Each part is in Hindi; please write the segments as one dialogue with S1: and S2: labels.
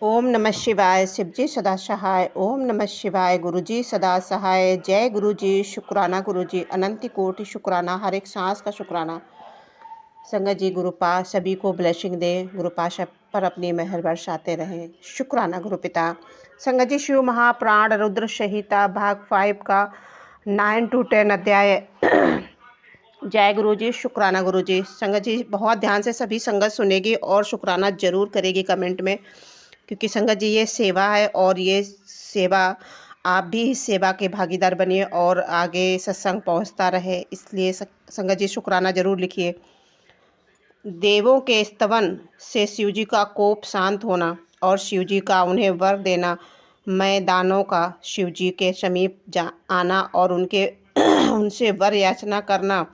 S1: ओम नमः शिवाय। शिवजी सदा सहाय। ओम नमः शिवाय। गुरुजी सदा सहाय। जय गुरुजी। शुक्राना गुरुजी। अनंत कोटि शुक्राना। हर एक सांस का शुक्राना। संगत जी, गुरुपा सभी को ब्लेसिंग दे। गुरुपा सब पर अपनी मेहर बरसाते रहें। शुक्राना गुरुपिता। संगत जी, शिव महाप्राण रुद्र संहिता भाग 5 का 9 to 10 अध्याय। जय गुरुजी। शुक्राना गुरुजी। संगत जी, बहुत ध्यान से सभी संगत सुनेगी और शुक्राना जरूर करेगी कमेंट में, क्योंकि संगत जी ये सेवा है और ये सेवा आप भी इस सेवा के भागीदार बनिए और आगे सत्संग पहुंचता रहे। इसलिए संगत जी शुक्राना जरूर लिखिए। देवों के स्तवन से शिवजी का कोप शांत होना और शिवजी का उन्हें वर देना, मैं दानों का शिवजी के समीप आना और उनसे वर याचना करना,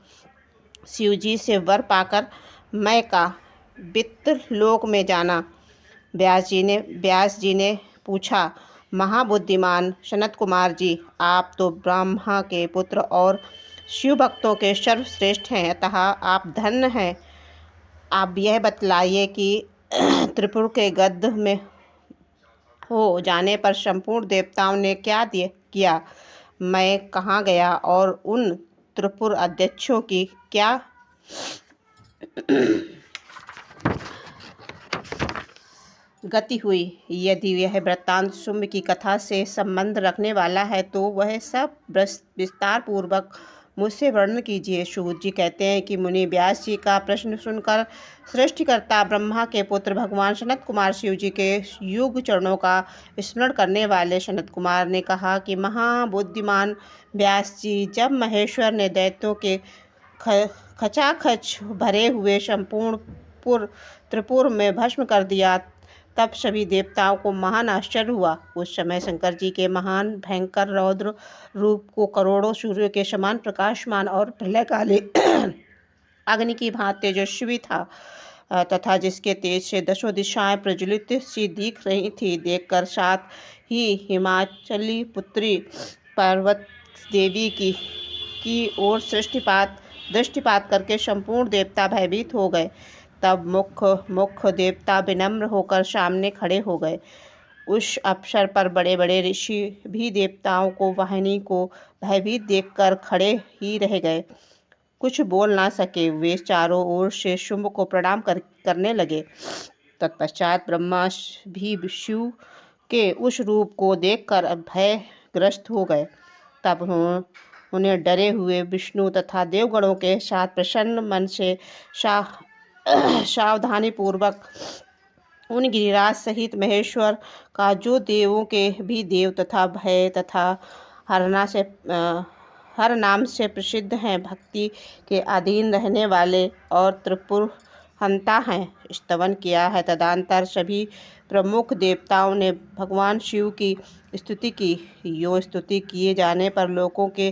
S1: शिवजी से वर पाकर मैं का वित्त लोक में जाना। व्यास जी ने पूछा, महाबुद्धिमान सनत कुमार जी, आप तो ब्रह्मा के पुत्र और शिव भक्तों के सर्वश्रेष्ठ हैं, अतः आप धन्य हैं। आप यह बतलाइए कि त्रिपुर के गद्ध में हो जाने पर संपूर्ण देवताओं ने क्या किया, मैं कहाँ गया और उन त्रिपुर अध्यक्षों की क्या गति हुई। यदि यह वृत्तांत शुंभ की कथा से संबंध रखने वाला है तो वह सब विस्तार पूर्वक मुझसे वर्णन कीजिए। सूत जी कहते हैं कि मुनि व्यास जी का प्रश्न सुनकर सृष्टिकर्ता ब्रह्मा के पुत्र भगवान सनत कुमार शिव जी के युग चरणों का स्मरण करने वाले सनत कुमार ने कहा कि महाबुद्धिमान व्यास जी, जब महेश्वर ने दैत्यों के खचाखच भरे हुए संपूर्ण त्रिपुर में भस्म कर दिया, तब सभी देवताओं को महान आश्चर्य हुआ। उस समय शंकर जी के महान भयंकर रौद्र रूप को करोड़ों सूर्य के समान प्रकाशमान और प्रलयकाली अग्नि की भांति तेजस्वी था, तथा जिसके तेज से दसों दिशाएं प्रज्वलित सी दिख रही थी, देखकर साथ ही हिमाचली पुत्री पार्वत देवी की ओर दृष्टिपात करके संपूर्ण देवता भयभीत हो गए। तब मुख्य देवता विनम्र होकर सामने खड़े हो गए। उस अवसर पर बड़े बड़े ऋषि भी देवताओं को वाहिनी को भयभीत देखकर खड़े ही रह गए, कुछ बोल ना सके। वे चारों ओर से शुंभ को प्रणाम करने लगे। तत्पश्चात ब्रह्मा भी शिव के उस रूप को देखकर भयग्रस्त हो गए। तब उन्हें डरे हुए विष्णु तथा देवगणों के साथ प्रसन्न मन से सावधानी पूर्वक उन गिरिराज सहित महेश्वर का, जो देवों के भी देव तथा भय तथा हर नाम से प्रसिद्ध हैं, भक्ति के अधीन रहने वाले और त्रिपुर हंता हैं, स्तवन किया है। तदंतर सभी प्रमुख देवताओं ने भगवान शिव की स्तुति की। यो स्तुति किए जाने पर लोगों के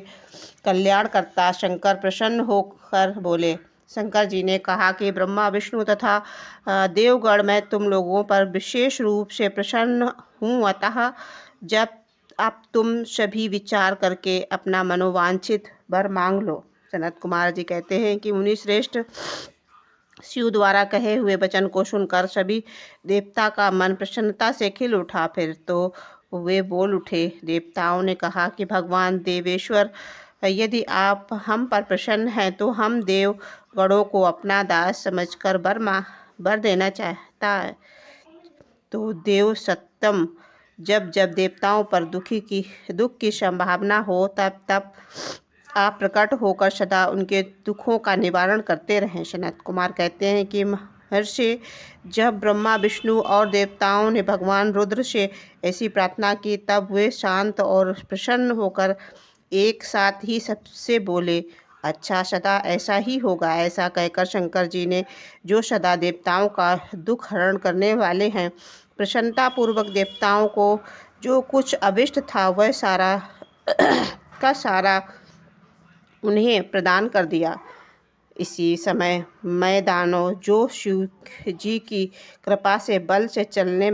S1: कल्याणकर्ता शंकर प्रसन्न होकर बोले। शंकर जी ने कहा कि ब्रह्मा विष्णु तथा देवगण, मैं तुम लोगों पर विशेष रूप से प्रसन्न हूँ, अतः जब अब तुम सभी विचार करके अपना मनोवांछित वर मांग लो। सनत कुमार जी कहते हैं कि मुनि श्रेष्ठ शिव द्वारा कहे हुए वचन को सुनकर सभी देवता का मन प्रसन्नता से खिल उठा। फिर तो वे बोल उठे। देवताओं ने कहा कि भगवान देवेश्वर, यदि आप हम पर प्रसन्न हैं तो हम देव गणों को अपना दास समझकर वर देना चाहता है। तो देव सत्यम, जब जब देवताओं पर दुख की संभावना हो, तब आप प्रकट होकर सदा उनके दुखों का निवारण करते रहें। सनत कुमार कहते हैं कि महर्षि, जब ब्रह्मा विष्णु और देवताओं ने भगवान रुद्र से ऐसी प्रार्थना की, तब वे शांत और प्रसन्न होकर एक साथ ही सबसे बोले, अच्छा, सदा ऐसा ही होगा। ऐसा कहकर शंकर जी ने, जो सदा देवताओं का दुख हरण करने वाले हैं, प्रसन्नता पूर्वक देवताओं को जो कुछ अभिष्ट था वह सारा का सारा उन्हें प्रदान कर दिया। इसी समय मैं दानव, जो शिव जी की कृपा से बल से चलने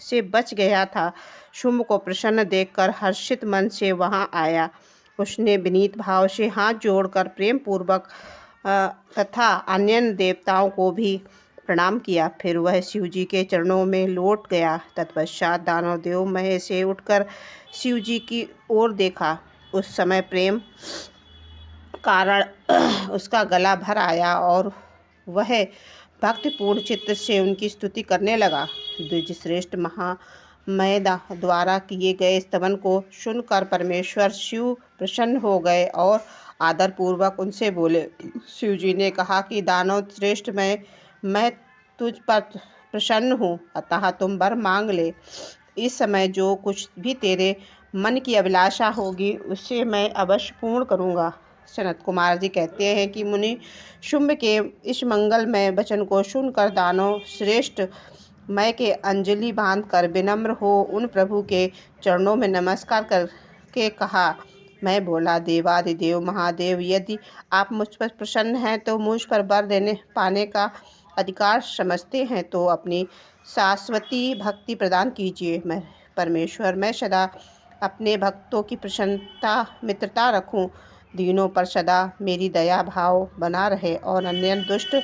S1: से बच गया था, शुंभ को प्रसन्न देखकर हर्षित मन से वहाँ आया। उसने विनीत भाव से हाथ जोड़कर प्रेम पूर्वक तथा अन्य देवताओं को भी प्रणाम किया। फिर वह शिव जी के चरणों में लौट गया। तत्पश्चात दानव देव मय से उठकर शिव जी की ओर देखा। उस समय प्रेम कारण उसका गला भर आया और वह भक्तिपूर्ण चित्त से उनकी स्तुति करने लगा। द्विजश्रेष्ठ महामय द्वारा किए गए स्तवन को सुनकर परमेश्वर शिव प्रसन्न हो गए और आदरपूर्वक उनसे बोले। शिव जी ने कहा कि दानव श्रेष्ठ, मैं तुझ पर प्रसन्न हूँ, अतः तुम वर मांग ले। इस समय जो कुछ भी तेरे मन की अभिलाषा होगी उसे मैं अवश्य पूर्ण करूँगा। सनत कुमार जी कहते हैं कि मुनि शुंभ के इस मंगलमय वचन को सुनकर दानव श्रेष्ठ मैं के अंजलि बांधकर विनम्र हो उन प्रभु के चरणों में नमस्कार करके कहा। मैं बोला, देवादिदेव महादेव, यदि आप मुझ पर प्रसन्न हैं तो मुझ पर वर देने पाने का अधिकार समझते हैं तो अपनी शाश्वती भक्ति प्रदान कीजिए। मैं परमेश्वर, मैं सदा अपने भक्तों की प्रसन्नता मित्रता रखूं, दीनों पर सदा मेरी दया भाव बना रहे और अन्य दुष्ट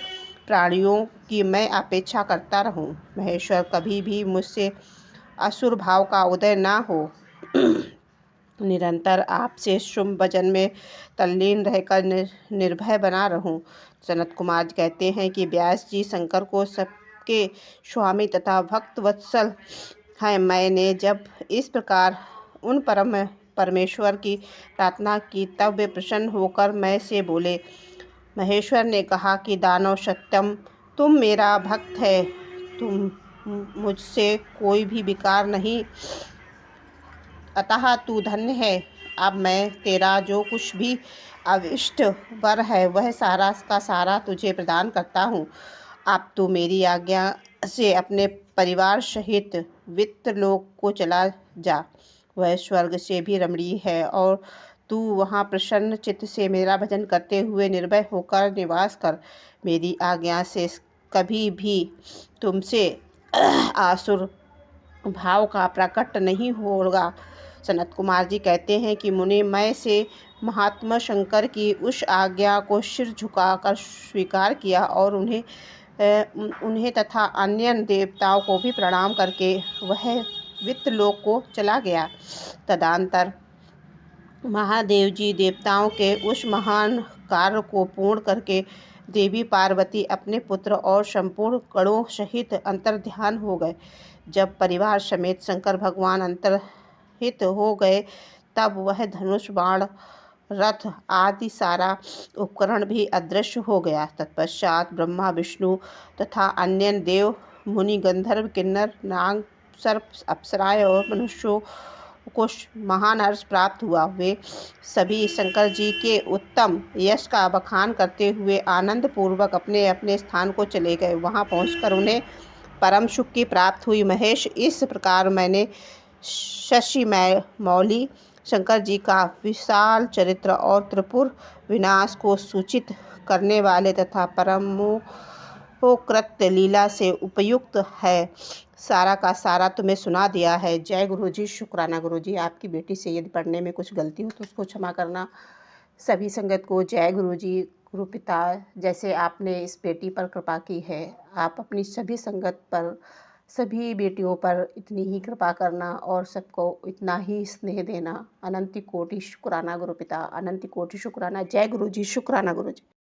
S1: प्राणियों की मैं अपेक्षा करता रहूं। महेश्वर, कभी भी मुझसे असुर भाव का उदय ना हो। निरंतर आपसे शुभ भजन में तल्लीन रहकर निर्भय बना रहूं। सनत कुमार कहते हैं कि व्यास जी शंकर को सबके स्वामी तथा भक्त वत्सल हैं। मैंने जब इस प्रकार उन परमेश्वर की प्रार्थना की तब वे प्रसन्न होकर मैं से बोले। महेश्वर ने कहा कि दानव सत्यम, तुम मेरा भक्त है, तुम मुझसे कोई भी विकार नहीं, अतः तू धन्य है। अब मैं तेरा जो कुछ भी अविष्ट वर है वह सारा का सारा तुझे प्रदान करता हूँ। अब तू मेरी आज्ञा से अपने परिवार सहित वित्तलोक को चला जा। वह स्वर्ग से भी रमणीय है और तू वहाँ प्रसन्न चित्त से मेरा भजन करते हुए निर्भय होकर निवास कर। मेरी आज्ञा से कभी भी तुमसे आसुर भाव का प्रकट नहीं होगा। सनत कुमार जी कहते हैं कि मुनि, मैं से महात्मा शंकर की उस आज्ञा को सिर झुकाकर स्वीकार किया और उन्हें तथा अन्य देवताओं को भी प्रणाम करके वह वित्तलोक को चला गया। तदंतर महादेव जी देवताओं के उस महान कार्य को पूर्ण करके देवी पार्वती अपने पुत्र और संपूर्ण गणों सहित अंतर्ध्यान हो गए। जब परिवार समेत शंकर भगवान अंतर्हित हो गए तब वह धनुष बाण रथ आदि सारा उपकरण भी अदृश्य हो गया। तत्पश्चात ब्रह्मा विष्णु तथा अन्य देव मुनि गंधर्व किन्नर नाग सर्प अप्सराएं और मनुष्यों को महान हर्ष प्राप्त हुआ। वे सभी शंकर जी के उत्तम यश का बखान करते हुए आनंद पूर्वक अपने अपने स्थान को चले गए। वहां पहुंचकर उन्हें परम सुख की प्राप्त हुई। महेश, इस प्रकार मैंने शशि मौली शंकर जी का विशाल चरित्र और त्रिपुर विनाश को सूचित करने वाले तथा परमोकृत लीला से उपयुक्त है सारा का सारा तुम्हें सुना दिया है। जय गुरु जी। शुक्राना गुरु जी। आपकी बेटी से यदि पढ़ने में कुछ गलती हो तो उसको क्षमा करना। सभी संगत को जय गुरु जी। गुरु पिता, जैसे आपने इस बेटी पर कृपा की है, आप अपनी सभी संगत पर, सभी बेटियों पर इतनी ही कृपा करना और सबको इतना ही स्नेह देना। अनंत कोटि शुक्राना गुरु पिता, अनंत कोटि शुक्राना। जय गुरु जी। शुक्राना गुरु जी।